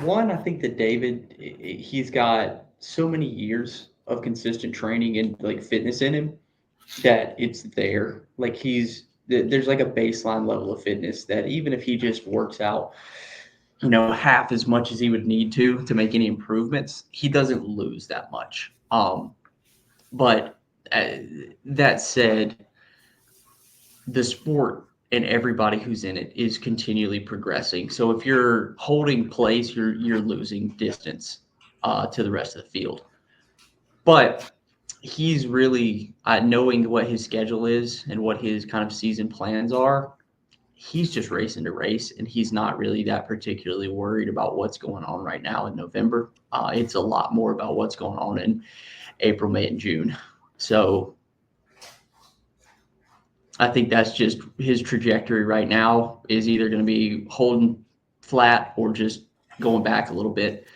one, I think that David, he's got so many years of consistent training and like fitness in him that it's there. Like there's like a baseline level of fitness that even if he just works out, half as much as he would need to make any improvements, he doesn't lose that much. But that said, the sport and everybody who's in it is continually progressing. So if you're holding place, you're losing distance to the rest of the field. But he's really knowing what his schedule is and what his kind of season plans are. He's just racing to race, and he's not really that particularly worried about what's going on right now in November. It's a lot more about what's going on in April, May, and June. So I think that's just his trajectory right now is either going to be holding flat or just going back a little bit.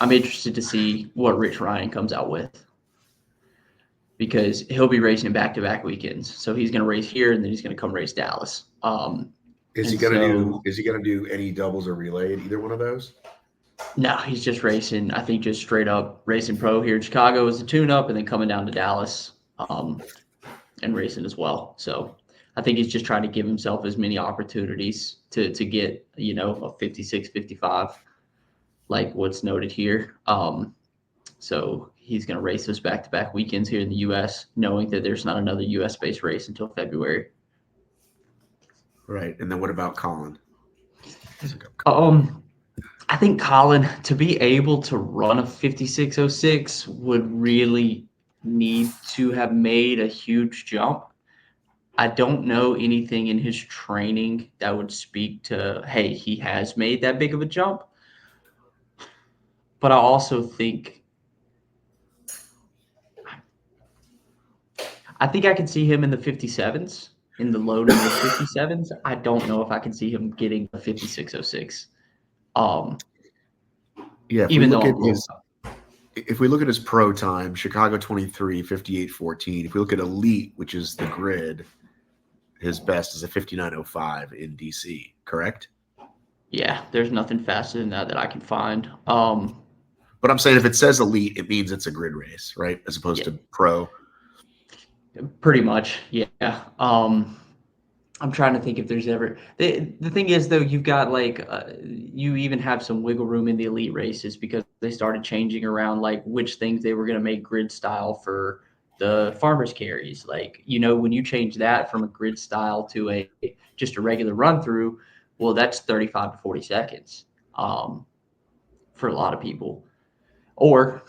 I'm interested to see what Rich Ryan comes out with because he'll be racing back-to-back weekends. So he's going to race here and then he's going to come race Dallas. Is he gonna do any doubles or relay in either one of those? No, he's just racing. I think just straight up racing pro here in Chicago as a tune-up, and then coming down to Dallas and racing as well. So I think he's just trying to give himself as many opportunities to get a 56, 55, like what's noted here. So he's going to race those back-to-back weekends here in the U.S., knowing that there's not another U.S.-based race until February. Right. And then what about Colin? I think Colin, to be able to run a 56.06 would really need to have made a huge jump. I don't know anything in his training that would speak to, hey, he has made that big of a jump. But I also think I can see him in the 57s, in the low to mid 57s. I don't know if I can see him getting a 56.06. Yeah, even though if we look at his pro time, Chicago 23, 58.14. If we look at Elite, which is the grid, his best is a 59.05 in DC, correct? Yeah, there's nothing faster than that I can find. But I'm saying if it says Elite, it means it's a grid race, right? As opposed to pro. Pretty much, yeah. I'm trying to think if there's ever the thing is though you've got like you even have some wiggle room in the elite races because they started changing around like which things they were going to make grid style for the farmers carries. Like when you change that from a grid style to just a regular run through, well that's 35 to 40 seconds for a lot of people. Or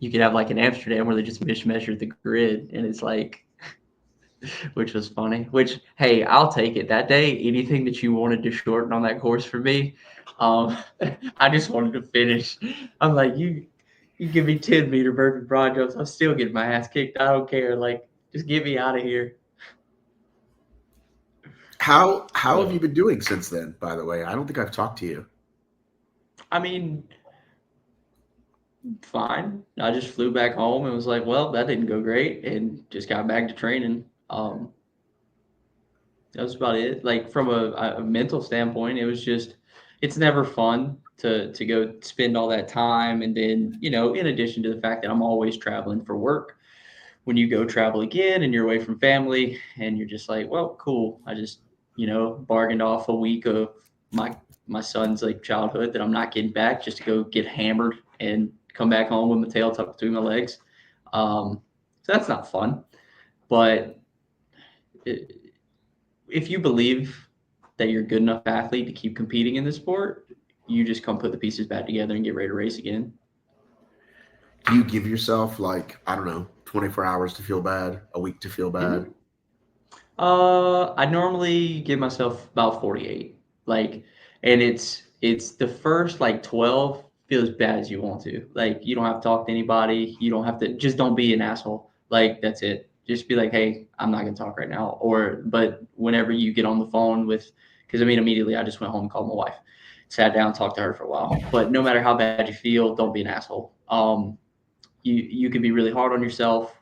you could have like in Amsterdam where they just mismeasured the grid and it's like which was funny. Which, hey, I'll take it. That day, anything that you wanted to shorten on that course for me, I just wanted to finish. I'm like, you give me 10-meter vertical broad jumps, I'm still getting my ass kicked. I don't care. Like, just get me out of here. How have you been doing since then, by the way? I don't think I've talked to you. I mean, fine. I just flew back home and was like, well, that didn't go great, and just got back to training. That was about it. Like from a mental standpoint, it was just it's never fun to go spend all that time, and then in addition to the fact that I'm always traveling for work, when you go travel again and you're away from family, and you're just like, well, cool. I just bargained off a week of my son's like childhood that I'm not getting back just to go get hammered and come back home with my tail tucked between my legs. So that's not fun, but. If you believe that you're a good enough athlete to keep competing in this sport, you just come put the pieces back together and get ready to race again. Do you give yourself like, I don't know, 24 hours to feel bad, a week to feel bad? I normally give myself about 48. Like, and it's the first like 12 feel as bad as you want to. Like, you don't have to talk to anybody. You don't have to just don't be an asshole. Like, that's it. Just be like, hey, I'm not gonna talk right now. But whenever you get on the phone because immediately I just went home and called my wife, sat down, talked to her for a while. But no matter how bad you feel, don't be an asshole. You can be really hard on yourself,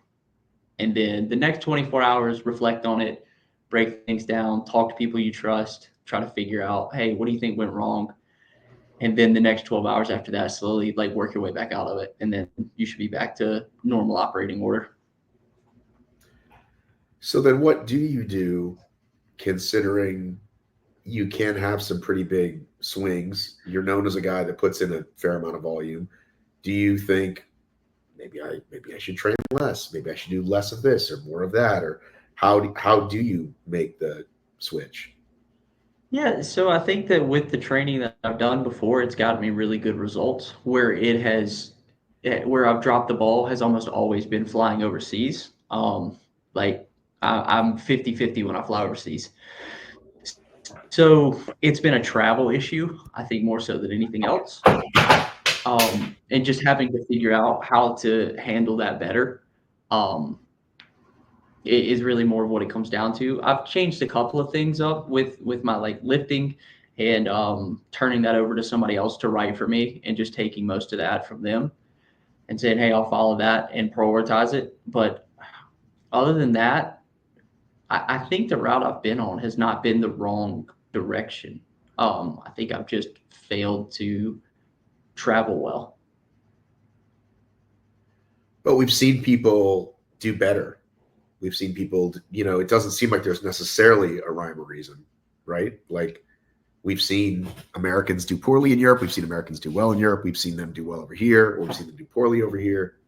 and then the next 24 hours, reflect on it, break things down, talk to people you trust, try to figure out, hey, what do you think went wrong? and then the next 12 hours after that, slowly like work your way back out of it, and then you should be back to normal operating order. So then what do you do considering you can have some pretty big swings? You're known as a guy that puts in a fair amount of volume. Do you think maybe I should train less? Maybe I should do less of this or more of that? Or how do you make the switch? Yeah, so I think that with the training that I've done before, it's gotten me really good results. Where I've dropped the ball has almost always been flying overseas. Like I'm 50-50 when I fly overseas. So it's been a travel issue, I think more so than anything else. And just having to figure out how to handle that better. Um, is really more of what it comes down to. I've changed a couple of things up with my like lifting and turning that over to somebody else to write for me and just taking most of that from them and saying, hey, I'll follow that and prioritize it. But other than that, I think the route I've been on has not been the wrong direction. I think I've just failed to travel well. But we've seen people do better. We've seen people, it doesn't seem like there's necessarily a rhyme or reason, right? Like we've seen Americans do poorly in Europe. We've seen Americans do well in Europe. We've seen them do well over here, or we've seen them do poorly over here.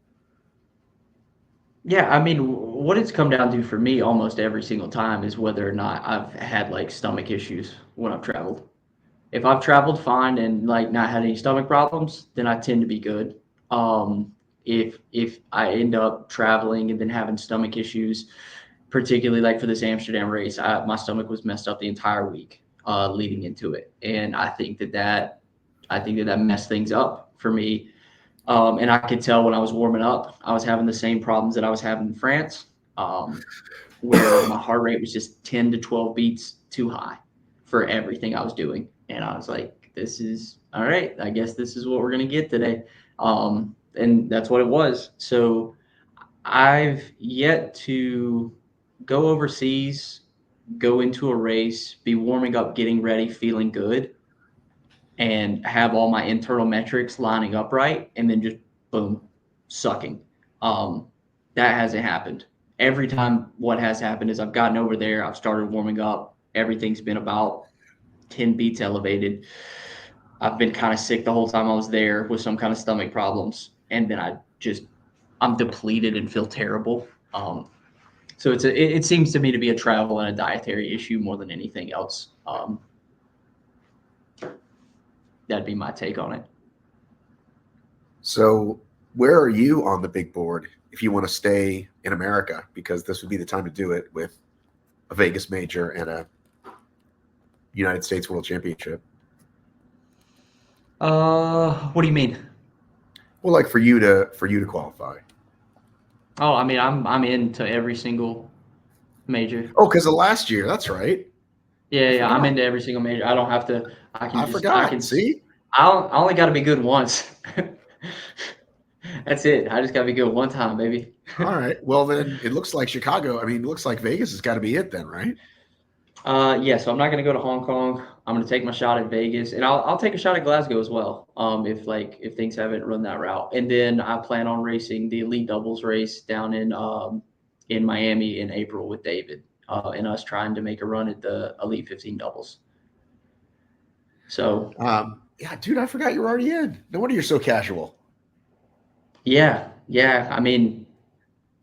Yeah, I mean, what it's come down to for me almost every single time is whether or not I've had like stomach issues when I've traveled. If I've traveled fine and like not had any stomach problems, then I tend to be good. If I end up traveling and then having stomach issues, particularly like for this Amsterdam race, my stomach was messed up the entire week leading into it, and I think that messed things up for me. And I could tell when I was warming up, I was having the same problems that I was having in France, where my heart rate was just 10 to 12 beats too high for everything I was doing. And I was like, this is all right. I guess this is what we're going to get today. And that's what it was. So I've yet to go overseas, go into a race, be warming up, getting ready, feeling good, and have all my internal metrics lining up right, and then just boom, sucking. Um, that hasn't happened. Every time what has happened is I've gotten over there, I've started warming up, everything's been about 10 beats elevated. I've been kind of sick the whole time I was there with some kind of stomach problems, and then I'm depleted and feel terrible. So it seems to me to be a travel and a dietary issue more than anything else. That'd be my take on it. So where are you on the big board if you want to stay in America? Because this would be the time to do it with a Vegas major and a United States World Championship. What do you mean? Well, like for you to qualify. Oh, I mean, I'm into every single major. Oh, because of last year. That's right. Yeah, I'm into every single major. I don't have to. I forgot. See, I only got to be good once. That's it. I just got to be good one time, baby. All right. Well, then it looks like Chicago. I mean, it looks like Vegas has got to be it then, right? Yeah. So I'm not gonna go to Hong Kong. I'm gonna take my shot at Vegas, and I'll take a shot at Glasgow as well. If things haven't run that route, and then I plan on racing the elite doubles race down in Miami in April with David, and us trying to make a run at the elite 15 doubles. So yeah, dude, I forgot you were already in. No wonder you're so casual. yeah. I mean,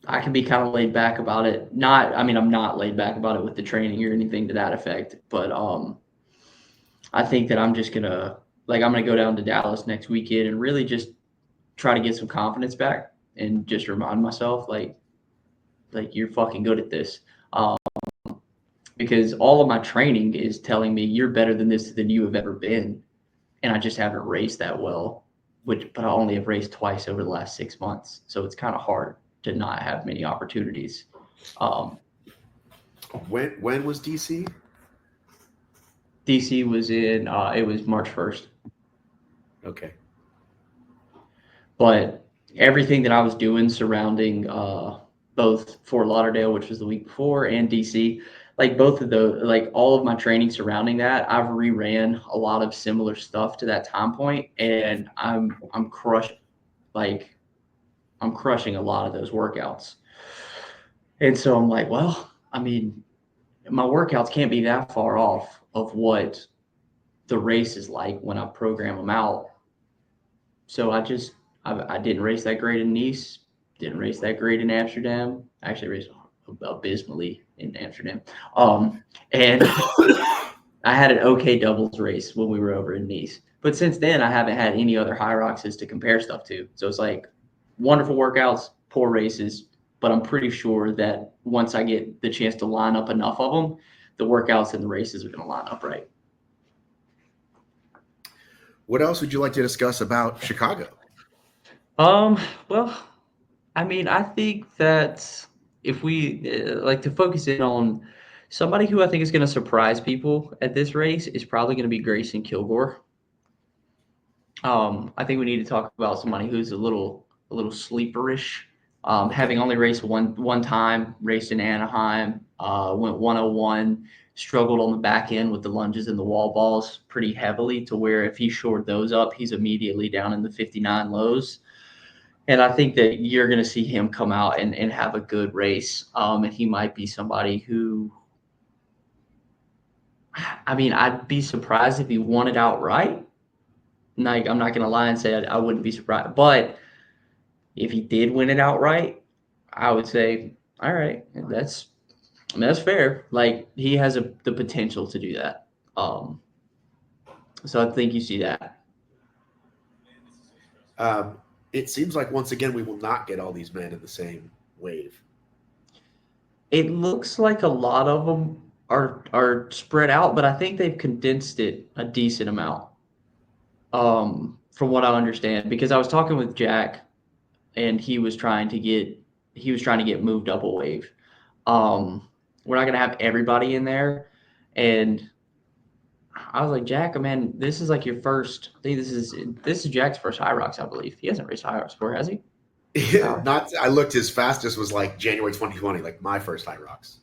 I can be kind of laid back about it. I mean, I'm not laid back about it with the training or anything to that effect, but I think that I'm gonna go down to Dallas next weekend and really just try to get some confidence back and just remind myself like you're fucking good at this. Because all of my training is telling me you're better than this than you have ever been, and I just haven't raced that well. But I only have raced twice over the last 6 months, so it's kind of hard to not have many opportunities. When was DC? DC was it was March 1st. Okay. But everything that I was doing surrounding both Fort Lauderdale, which was the week before, and DC, like both of those, like all of my training surrounding that, I've reran a lot of similar stuff to that time point, and I'm crushed, like I'm crushing a lot of those workouts. And so I'm like, well, I mean, my workouts can't be that far off of what the race is like when I program them out. So I didn't race that great in Nice, didn't race that great in Amsterdam. I actually raced abysmally in Amsterdam. And I had an okay doubles race when we were over in Nice. But since then, I haven't had any other HYROXs to compare stuff to. So it's like wonderful workouts, poor races. But I'm pretty sure that once I get the chance to line up enough of them, the workouts and the races are going to line up right. What else would you like to discuss about Chicago? Well, I mean, I think that if we like to focus in on somebody who I think is going to surprise people at this race is probably going to be Grayson Kilgore. I think we need to talk about somebody who's a little sleeperish. Having only raced one time, raced in Anaheim, went 101, struggled on the back end with the lunges and the wall balls pretty heavily to where if he shored those up, he's immediately down in the 59 lows. And I think that you're going to see him come out and have a good race. And he might be somebody who, I mean, I'd be surprised if he won it outright. Like, I'm not going to lie and say I wouldn't be surprised. But if he did win it outright, I would say, all right, I mean, that's fair. Like, he has the potential to do that. So I think you see that. Um, it seems like once again we will not get all these men in the same wave. It looks like a lot of them are spread out, but I think they've condensed it a decent amount. From what I understand, because I was talking with Jack, and he was trying to get moved up a wave. We're not gonna have everybody in there, and I was like, Jack, man, this is like your first. I think this is Jack's first HYROX, I believe. He hasn't raced HYROX before, has he? No. Not. I looked. His fastest was like January 2020, like my first high rocks.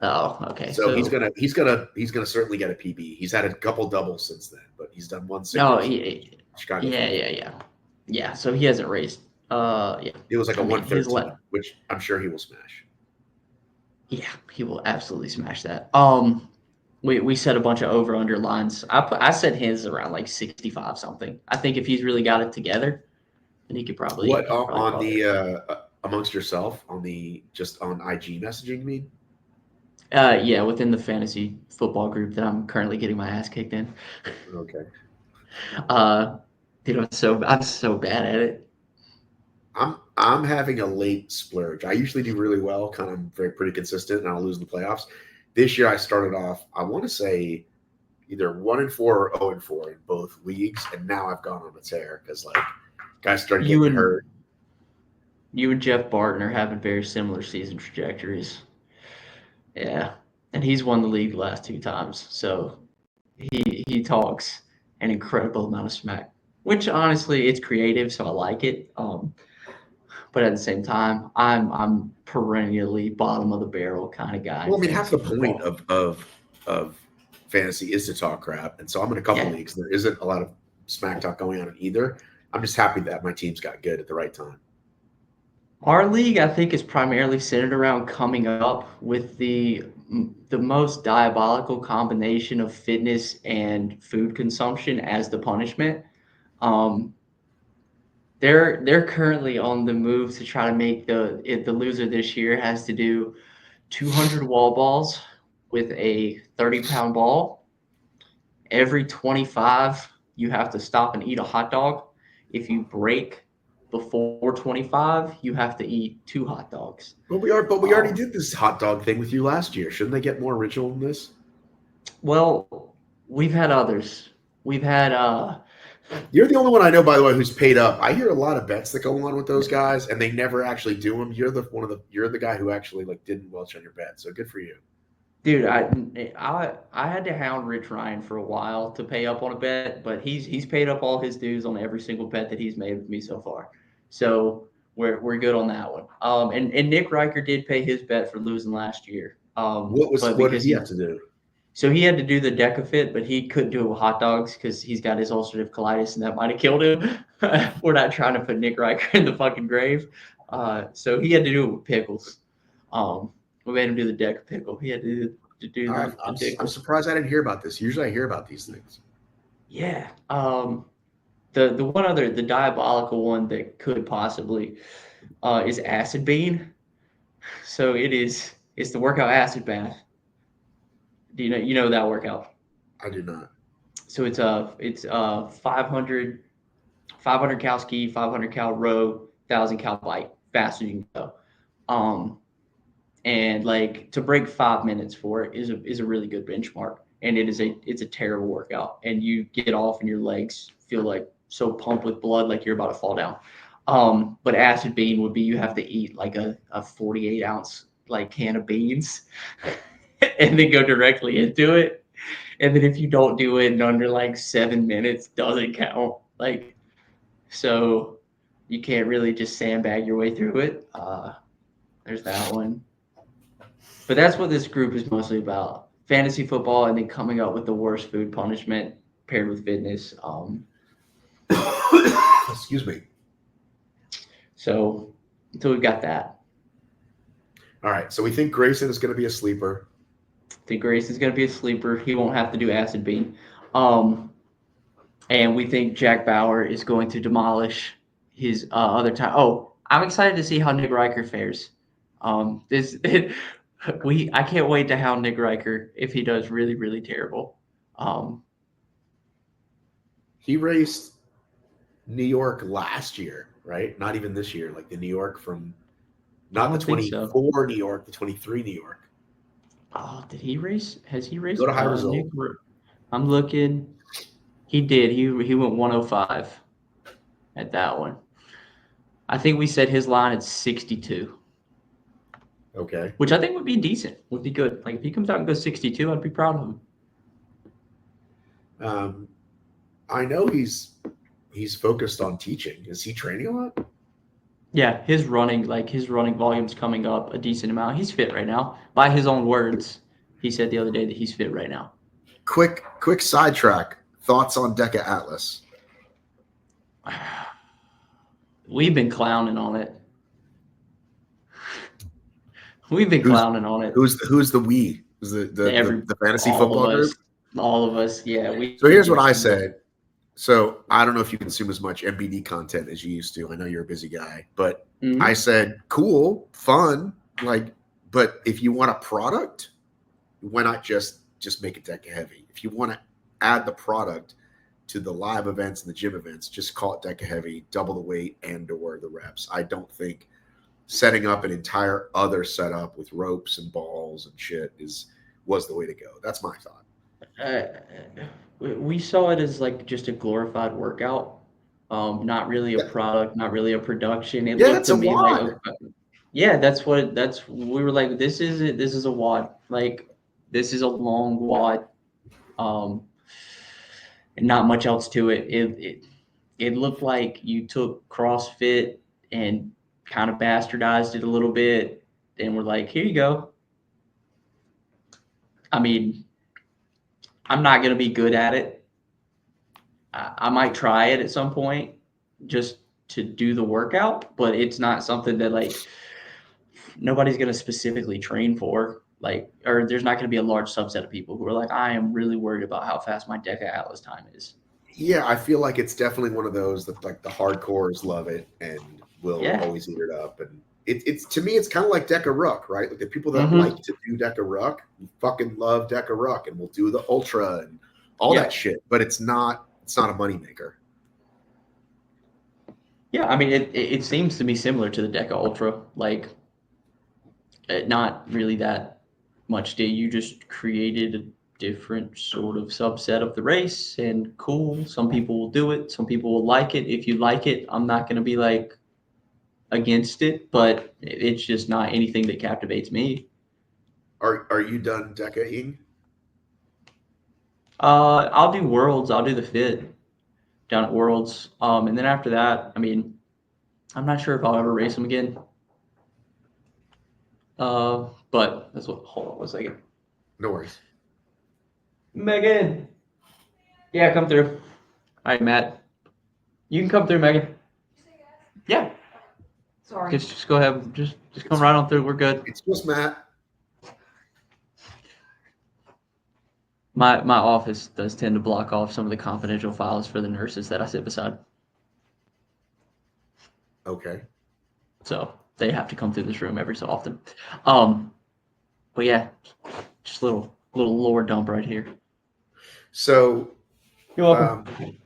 Oh, okay. So he's So gonna certainly get a PB. He's had a couple doubles since then, but he's done one no, single. Chicago. yeah. So he hasn't raced. Yeah. It was like a I mean, his 113, which I'm sure he will smash. Yeah, he will absolutely smash that. We set a bunch of over under lines. I set his around like 65 something. I think if he's really got it together, then he What could probably on call it. the amongst yourself on the just on IG messaging? You mean? Yeah, within the fantasy football group that I'm currently getting my ass kicked in. Okay. Uh, I'm so bad at it. I'm having a late splurge. I usually do really well, kind of very pretty consistent, and I'll lose in the playoffs. This year I started off, I want to say either 1-4 or 0-4 in both leagues, and now I've gone on a tear because like guys started You getting and hurt. you and Jeff Barton are having very similar season trajectories. Yeah, and he's won the league the last two times, so he talks an incredible amount of smack. Which honestly, it's creative, so I like it. But at the same time, I'm perennially bottom of the barrel kind of guy Well, in I mean, half the fantasy point football. of fantasy is to talk crap, and so I'm in a couple Yeah, leagues. There isn't a lot of smack talk going on in either. I'm just happy that my teams got good at the right time. our league I think is primarily centered around coming up with the most diabolical combination of fitness and food consumption as the punishment. Um, they're currently on the move to try to make the loser this year has to do 200 wall balls with a 30-pound ball. Every 25, you have to stop and eat a hot dog. If you break before 25, you have to eat two hot dogs. But we already Um, did this hot dog thing with you last year. Shouldn't they get more original than this? well, we've had others. We've had You're the only one I know, by the way, who's paid up. I hear a lot of bets that go on with those guys, and they never actually do them. You're the guy who actually like didn't welch on your bet. So good for you. dude. I had to hound Rich Ryan for a while to pay up on a bet, but he's paid up all his dues on every single bet that he's made with me so far. So we're good on that one. And Nick Riker did pay his bet for losing last year. But What did because he have to do? so he had to do the DECA fit, but he couldn't do it with hot dogs because he's got his ulcerative colitis, and that might have killed him. We're not trying to put Nick Riker in the fucking grave. So he had to do it with pickles. We made him do the DECA pickle. He had to do the I'm pickles. surprised I didn't hear about this. Usually I hear about these things. Yeah. The one other, the diabolical one that could possibly is acid bean. So it's the workout acid bath. Do you know that workout? I do not. So it's 500 cal ski, 500 cal row, 1,000 cal bike, fast as you can go. Um, and like to break 5 minutes for it is a really good benchmark. And it's a terrible workout. And you get off and your legs feel like so pumped with blood, like you're about to fall down. But acid bean would be you have to eat like a 48-ounce like can of beans and then go directly into it. And then if you don't do it in under like 7 minutes, doesn't count. Like so you can't really just sandbag your way through it. There's that one. But that's what this group is mostly about: fantasy football, and then coming up with the worst food punishment paired with fitness. Excuse me. So we've got that. All right. So we think Grayson is going to be a sleeper. I think Grace is going to be a sleeper. He won't have to do acid bean. And we think Jack Bauer is going to demolish his other time. Oh, I'm excited to see how Nick Riker fares. This I can't wait to hound Nick Riker if he does really really terrible. Um, He raced New York last year, right? Not even this year, like the New York from I not the don't think so. 24 New York, the 23 New York. Oh, did he race? Has he raced? Go to high Nick, result. I'm looking. He did. He went 105 at that one. I think we said his line at 62, Okay. which I think would be decent. Would be good. Like if he comes out and goes 62, I'd be proud of him. I know he's focused on teaching. Is he training a lot? Yeah, his running volume's coming up a decent amount. He's fit right now. By his own words, he said the other day that he's fit right now. Quick sidetrack. Thoughts on Deca Atlas? We've been clowning on it. We've been clowning on it. Who's the we? Who's the fantasy football group? All of us, yeah. So here's what I said. So I don't know if you consume as much MBD content as you used to. I know you're a busy guy, but I said, cool, fun, like, but if you want a product, why not just make it Deca heavy? If you want to add the product to the live events and the gym events, just call it Deca heavy, double the weight and/or the reps. I don't think setting up an entire other setup with ropes and balls and shit was the way to go. That's my thought. We saw it as like just a glorified workout, not really a product, not really a production. It looked to me like, yeah, we were like, this is a WOD, like this is a long WOD, and not much else to it. It looked like you took CrossFit and kind of bastardized it a little bit, and we're like, here you go. I mean, I'm not going to be good at it. I might try it at some point just to do the workout, but it's not something that like nobody's going to specifically train for. Like, or there's not going to be a large subset of people who are like, I am really worried about how fast my Deca Atlas time is. Yeah, I feel like it's definitely one of those that like the hardcores love it and will always eat it up. And it's to me, it's kind of like Deca Ruck, right? Like the people that like to do Deca Ruck, fucking love Deca Ruck, and will do the ultra and all that shit. But it's not a moneymaker. Yeah, I mean, it seems to me similar to the Deca Ultra. Like, not really that much. You just created a different sort of subset of the race, and cool. Some people will do it. Some people will like it. If you like it, I'm not going to be like against it, but it's just not anything that captivates me. Are you done Deca-ing? I'll do Worlds. I'll do the fit down at Worlds. And then after that, I mean, I'm not sure if I'll ever race them again. But that's what. Hold on one second. No worries. Megan. Yeah, come through. All right, Matt. You can come through, Megan. Yeah. Sorry. Just go ahead. Just come right on through. We're good. It's just Matt. My office does tend to block off some of the confidential files for the nurses that I sit beside. Okay. So they have to come through this room every so often. But yeah, just a little lore dump right here. So You're welcome.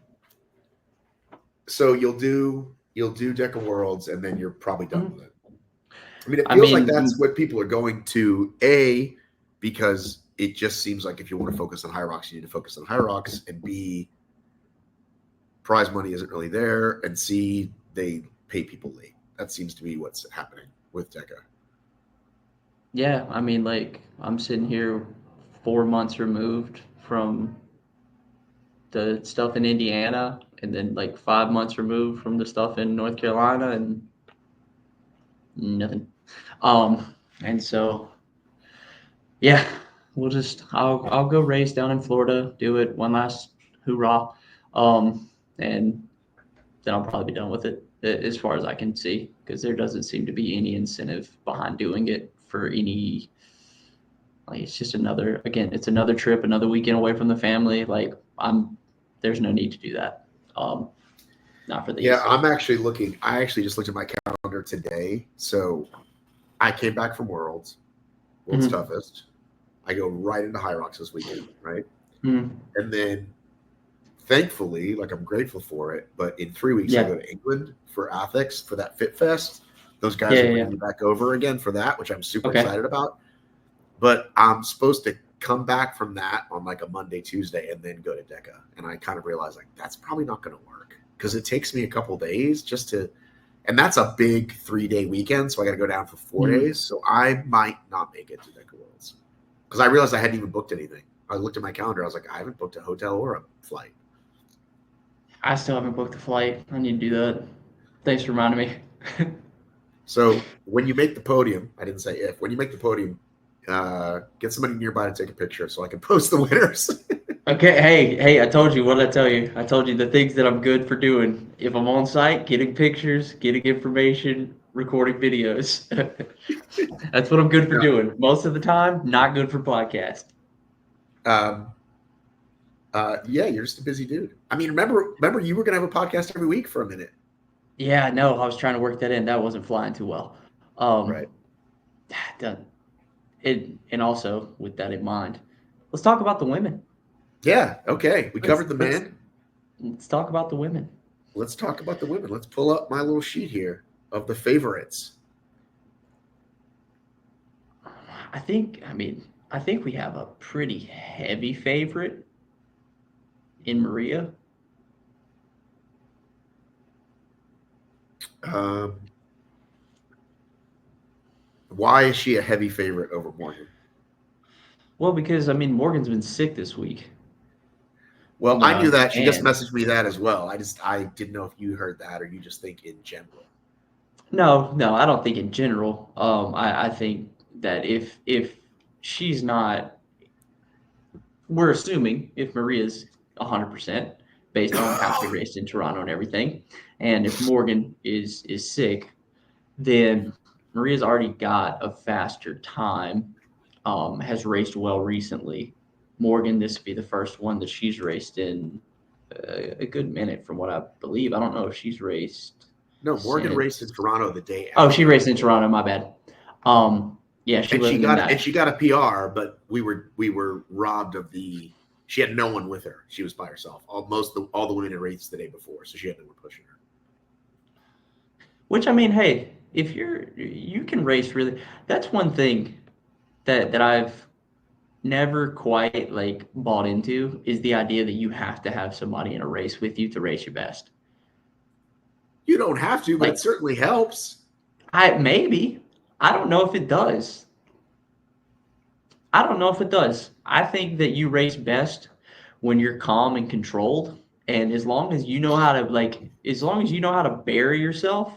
So you'll do Deca Worlds, and then you're probably done with it. I mean, it I feels like mean- that's what people are going to, A, because it just seems like if you want to focus on HYROX, you need to focus on HYROX, and B, prize money isn't really there, and C, they pay people late. That seems to be what's happening with Deca. Yeah, I mean, like, I'm sitting here 4 months removed from the stuff in Indiana, and then like 5 months removed from the stuff in North Carolina, and nothing. And so, yeah, I'll go race down in Florida, do it one last hoorah, and then I'll probably be done with it as far as I can see, because there doesn't seem to be any incentive behind doing it for any. Like, it's just it's another trip, another weekend away from the family. Like, there's no need to do that. Not for these. Yeah, I'm actually looking. I actually just looked at my calendar today. So I came back from Worlds Toughest. I go right into HYROX this weekend, right? Mm-hmm. And then, thankfully, like, I'm grateful for it, but in 3 weeks I go to England for Athics for that Fit Fest. Those guys are bringing me back over again for that, which I'm super excited about. But I'm supposed to come back from that on like a Monday, Tuesday, and then go to Deca. And I kind of realized, like, that's probably not going to work because it takes me a couple days just to, and that's a big 3-day weekend. So I got to go down for 4 days. So I might not make it to Deca Worlds because I realized I hadn't even booked anything. I looked at my calendar. I was like, I haven't booked a hotel or a flight. I still haven't booked a flight. I need to do that. Thanks for reminding me. So when you make the podium, I didn't say if, when you make the podium, get somebody nearby to take a picture so I can post the winners. Okay, hey, I told you. What did I tell you? I told you the things that I'm good for doing. If I'm on site, getting pictures, getting information, recording videos. That's what I'm good for doing. Most of the time, not good for podcast. Yeah, you're just a busy dude. I mean, remember you were going to have a podcast every week for a minute. Yeah, no, I was trying to work that in. That wasn't flying too well. Right. And also, with that in mind, let's talk about the women. Yeah, okay. We covered the men. Let's talk about the women. Let's talk about the women. Let's pull up my little sheet here of the favorites. I think we have a pretty heavy favorite in Maria. Why is she a heavy favorite over Morgan? Well, because Morgan's been sick this week. Well, I knew that. She just messaged me that as well. I didn't know if you heard that or you just think in general. No, I don't think in general. I think that if she's not, we're assuming if Maria's 100% based on how she raced in Toronto and everything, and if Morgan is sick, then Maria's already got a faster time. Has raced well recently. Morgan, this would be the first one that she's raced in a good minute, from what I believe. I don't know if she's raced. No, Morgan raced in Toronto the day after. Oh, she raced in Toronto. My bad. Yeah, she got a PR, but we were robbed of the. She had no one with her. She was by herself. All the women had raced the day before, so she had no one pushing her. Which, hey, if you can race really. That's one thing that I've never quite like bought into, is the idea that you have to have somebody in a race with you to race your best. You don't have to, but it certainly helps. I don't know if it does. I think that you race best when you're calm and controlled, and as long as you know how to bury yourself,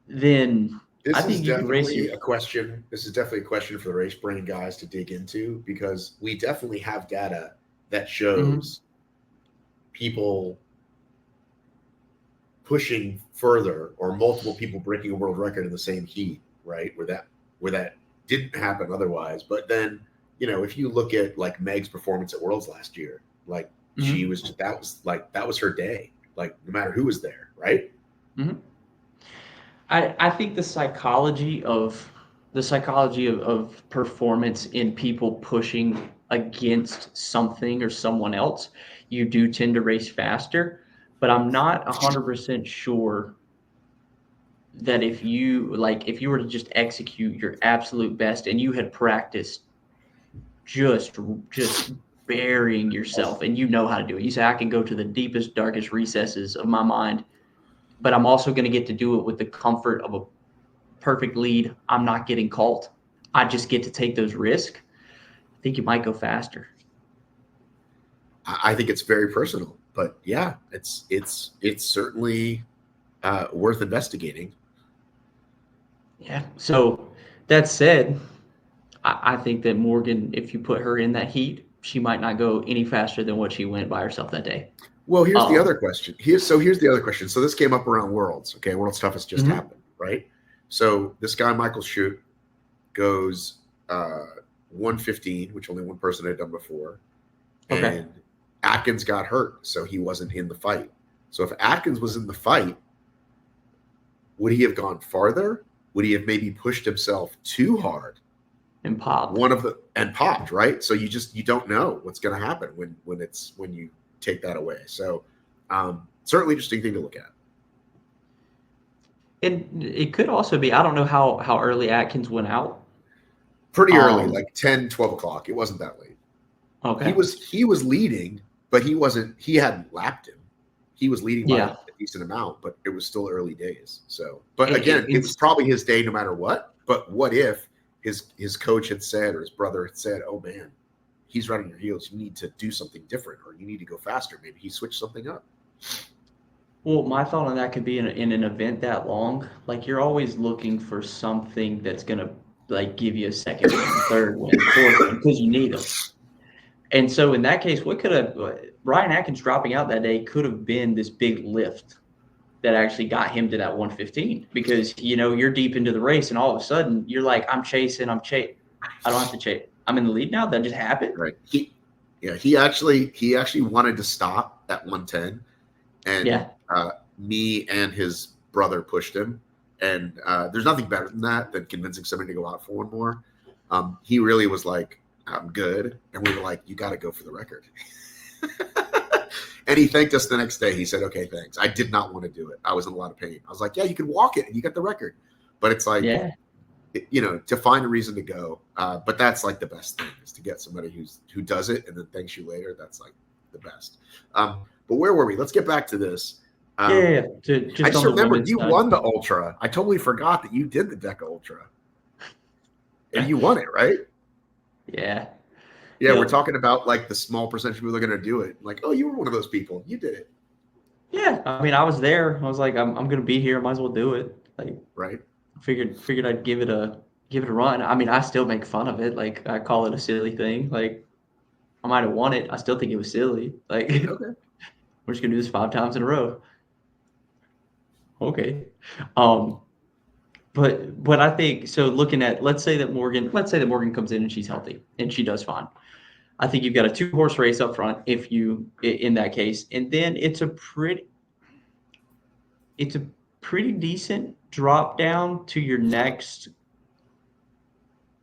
then I This is think you can race your. definitely a question. This is definitely a question for the race brain guys to dig into because we definitely have data that Mhm. shows people pushing further or multiple people breaking a world record in the same heat, right? Where that didn't happen otherwise. But then, if you look at like Meg's performance at Worlds last year, like she Mhm. was that was her day. Like no matter who was there, right? Mhm. I think the psychology of performance in people pushing against something or someone else, you do tend to race faster. But I'm not 100% sure that if you were to just execute your absolute best and you had practiced just just burying yourself and you know how to do it. You say I can go to the deepest, darkest recesses of my mind, but I'm also going to get to do it with the comfort of a perfect lead. I'm not getting called. I just get to take those risks. I think you might go faster. I think it's very personal, but yeah, it's certainly worth investigating. Yeah. So that said, I think that Morgan, if you put her in that heat, she might not go any faster than what she went by herself that day. Well, here's the Um, other question. Here's the other question. So this came up around Worlds. Okay, World's Toughest just mhm. happened, right? So this guy Michael Shute goes 115, which only one person had done before, Okay. and Atkins got hurt, so he wasn't in the fight. So if Atkins was in the fight, would he have gone farther? Would he have maybe pushed himself too hard? And popped. One of the and popped, right? So you don't know what's going to happen when you take that away. So certainly interesting thing to look at. And it could also be, I don't know how early Atkins went out. Pretty early, Um, like 10, 12 o'clock. It wasn't that late. He okay. was he was leading, but he hadn't lapped him. He was leading by a Yeah. decent amount, but it was still early days. So, but And, again, it and was probably his day no matter what. But what if his coach had said or his brother had said, "Oh man, he's running your heels. You need to do something different, or you need to go faster." Maybe he switched something up. well, my thought on that could be in an event that long, like you're always looking for something that's gonna like give you a second win, third win, fourth win, because you need them. And so in that case, what could have Ryan Atkins dropping out that day could have been this big lift that actually got him to that 115 because you're deep into the race and all of a sudden you're like, I'm chasing. I don't have to chase. I'm in the lead now. That just happened. Right. He actually wanted to stop at 110, and Yeah. me and his brother pushed him. And there's nothing better than that than convincing somebody to go out for one more. He really was like, "I'm good," and we were like, "You got to go for the record." And he thanked us the next day. He said, "Okay, thanks. I did not want to do it. I was in a lot of pain." I was like, "Yeah, you could walk it, and you got the record." But it's like, Yeah. to find a reason to go. But that's like the best thing is to get somebody who does it and then thanks you later. That's like the best. But where were we? Let's get back to this. Yeah. Um, Yeah. I Just just on the remembered women's you side. won the Ultra. I totally forgot that you did the Deca Ultra. And Yeah. you won it, right? Yeah. Yeah, we're Yep. talking about like the small percentage of people that are going to do it. Like, oh, you were one of those people. You did it, Yeah. I mean, I was there. I was like, I'm gonna be here. Might as well do it. Like, right? figured I'd give it a run. I mean, I still make fun of it. Like, I call it a silly thing. Like, I might have won it. I still think it was silly. Like, Okay. we're just gonna do this 5 times in a row. Okay. Um, but I think so. Looking at let's say that Morgan comes in and she's healthy and she does fine. I think you've got a 2 horse race up front if you in that case, and then it's a pretty decent drop down to your next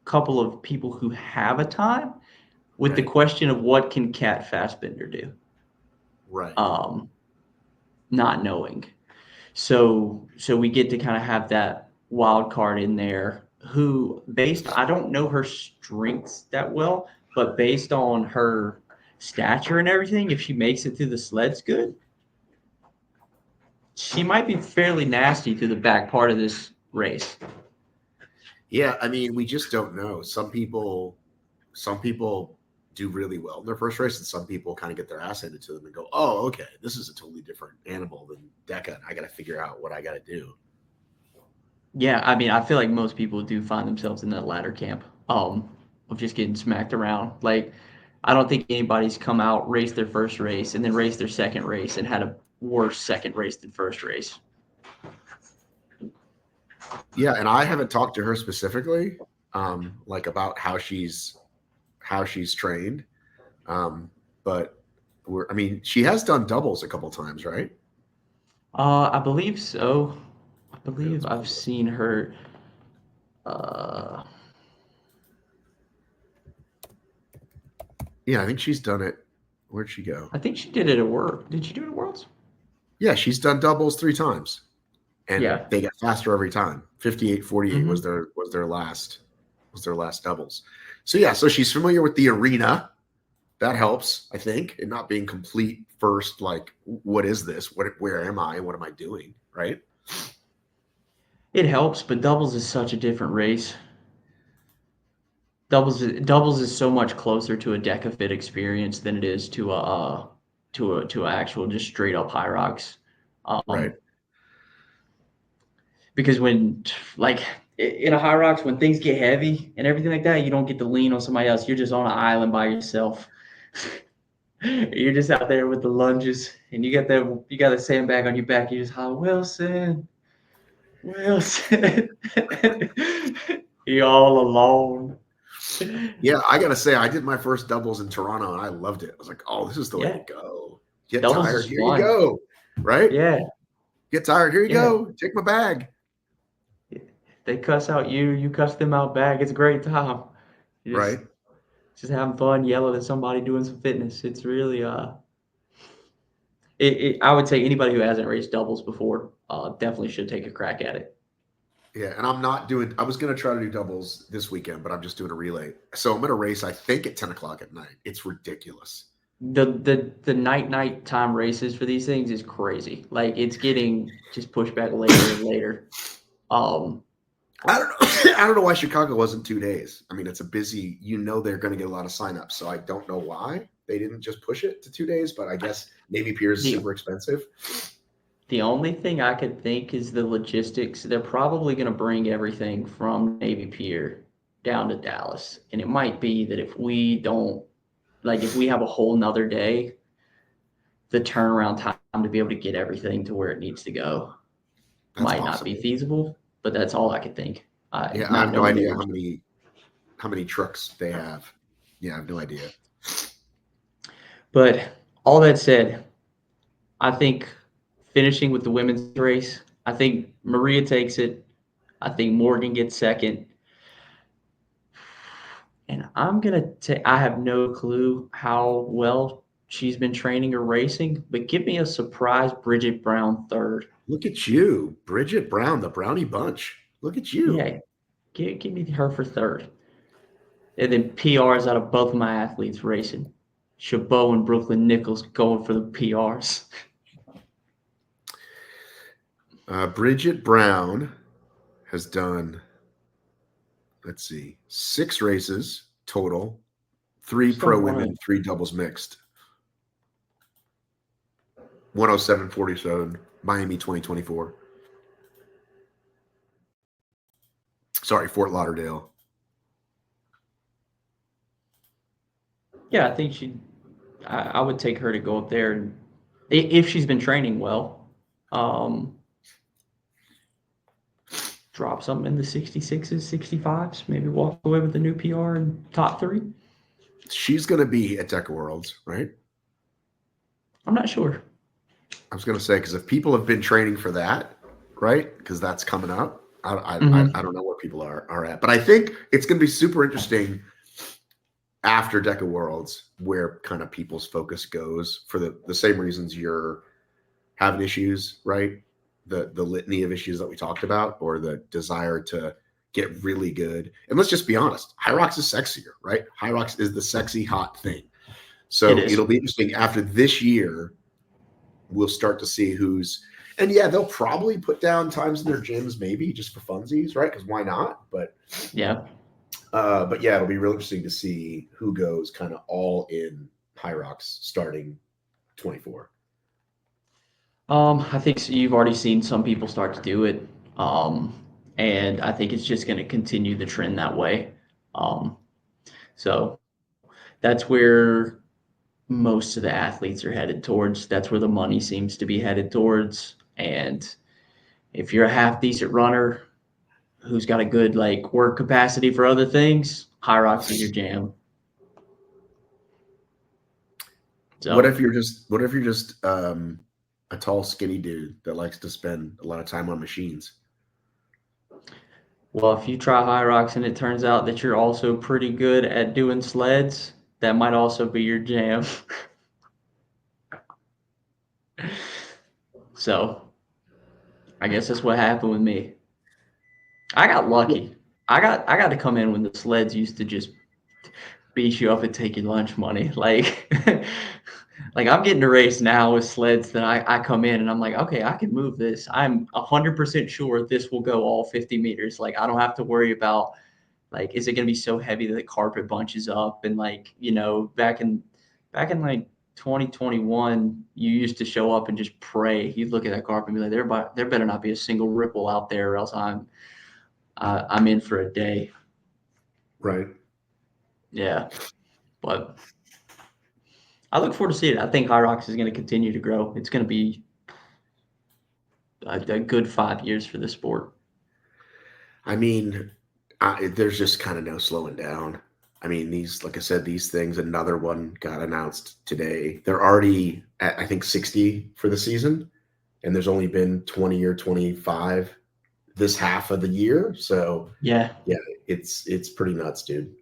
couple of people who have a time with the Right. question of what can Cat Fassbender do, Right. um, not knowing. So we get to kind of have that wild card in there who based I don't know her strengths that well, but based on her stature and everything, if she makes it through the sleds good, she might be fairly nasty through the back part of this race. Yeah, I mean, we just don't know. Some people do really well in their first race, and some people kind of get their ass handed to them and go, "Oh, okay, this is a totally different animal than Deca, and I got to figure out what I got to do." Yeah, I mean, I feel like most people do find themselves in that latter camp, of just getting smacked around. Like, I don't think anybody's come out, raced their first race, and then raced their second race and had a worse second race than first race. Yeah, and I haven't talked to her specifically, like about how she's trained. But I mean, she has done doubles a couple times, right? I believe so. I Yeah, believe let's I've pull it up. seen her. Uh, Yeah, I think she's done it. Where'd she go? I think she did it at work. Did she do it at Worlds? Yeah, she's done doubles 3 times, and Yeah. they get faster every time. 58-48 Hmm. was their last doubles. So yeah, so she's familiar with the arena. That helps, I think, in not being complete first. Like, what is this? Where am I? What am I doing? Right? It helps, but doubles is such a different race. Doubles is so much closer to a Decafit experience than it is to a actual just straight up HYROX. Right. Um, because when like in a HYROX, when things get heavy and everything like that, you don't get to lean on somebody else. You're just on an island by yourself. You're just out there with the lunges, and you got the sandbag on your back. You just holler, Wilson, Wilson. You're all alone. Yeah, I gotta say, I did my first doubles in Toronto and I loved it. I was like, oh, this is the way to Yeah, go. Get doubles is tired, here you fun. go. Right? Yeah, Get tired, here you yeah. go. Take my bag. They cuss out you, you cuss them out back. It's a great time. You Right? just having fun, yelling at somebody doing some fitness. It's really I would say anybody who hasn't raced doubles before definitely should take a crack at it. Yeah, and I'm not doing. I was gonna try to do doubles this weekend, but I'm just doing a relay. So I'm gonna race. I think at 10 o'clock at night. It's ridiculous. The night time races for these things is crazy. Like it's getting just pushed back later and later. Um, I don't know. I don't know why Chicago wasn't 2 days. I mean, it's a busy. You know, they're going to get a lot of signups. So I don't know why they didn't just push it to 2 days. But I guess Navy Pier is the super expensive. the only thing I could think is the logistics. They're probably going to bring everything from Navy Pier down to Dallas, and it might be that if we don't if we have a whole nother day, the turnaround time to be able to get everything to where it needs to go That's might not be possible. feasible. But that's all I could think. Yeah, I Not have no knowing idea the how many trucks they have. Yeah, I have no idea. But all that said, I think finishing with the women's race, I think Maria takes it. I think Morgan gets second. And I'm going to take, I have no clue how well she's been training or racing, but give me a surprise Bridget Brown third. Look at you, Bridget Brown, the Brownie Bunch. Look at you. Yeah, give me her for third. And then PRs out of both of my athletes racing. Chabot and Brooklyn Nichols going for the PRs. Bridget Brown has done, let's see, 6 races total, 3 She's done pro one of women, 3 doubles mixed. 107.47, Miami 2024. Sorry, Fort Lauderdale. Yeah, I think I would take her to go up there and if she's been training well, um, drop something in the 66s, 65s, maybe walk away with a new PR in top three. She's going to be at Deca Worlds, right? I'm not sure. I was going to say, because if people have been training for that, right? Because that's coming up. I don't know where people are at, but I think it's going to be super interesting after Deca Worlds where kind of people's focus goes for the same reasons you're having issues, right? The litany of issues that we talked about, or the desire to get really good. And let's just be honest, HYROX is sexier, right? HYROX is the sexy hot thing. It So is. it'll be interesting after this year. We'll start to see who's, and yeah, they'll probably put down times in their gyms, maybe just for funsies, right? Because why not? Yeah. But yeah, it'll be real interesting to see who goes kind of all in HYROX starting 24. I think you've already seen some people start to do it. Um, and I think it's just going to continue the trend that way. So that's where most of the athletes are headed towards. That's where the money seems to be headed towards. And if you're a half decent runner who's got a good like work capacity for other things, HYROX is your jam. So What if you're just a tall, skinny dude that likes to spend a lot of time on machines? well, if you try HYROX and it turns out that you're also pretty good at doing sleds, that might also be your jam. So I guess that's what happened with me. I got lucky. I got to come in when the sleds used to just beat you up and take your lunch money. Like like I'm getting a race now with sleds that I come in and I'm like, okay, I can move this. I'm 100% sure this will go all 50 meters. Like I don't have to worry about like, is it going to be so heavy that the carpet bunches up? And like, back in like 2021, you used to show up and just pray. You'd look at that carpet and be like, there better not be a single ripple out there, or else I'm in for a day. Right. Yeah, but I look forward to seeing it. I think HYROX is going to continue to grow. It's going to be a good 5 years for the sport. I mean, there's just kind of no slowing down. I mean, like I said, these things, another one got announced today. They're already at, I think, 60 for the season, and there's only been 20 or 25 this half of the year. So, Yeah, yeah, it's pretty nuts, dude.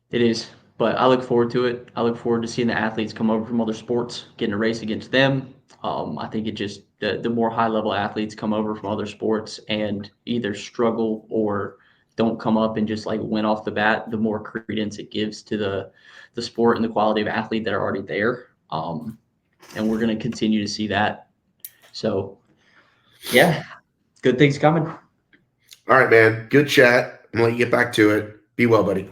it is. But I look forward to it. I look forward to seeing the athletes come over from other sports, getting a race against them. I think it just the more high level athletes come over from other sports and either struggle or don't come up and just like win off the bat, the more credence it gives to the sport and the quality of athlete that are already there. And we're going to continue to see that. So, yeah, good things coming. All right, man. Good chat. I'm gonna let you get back to it. Be well, buddy.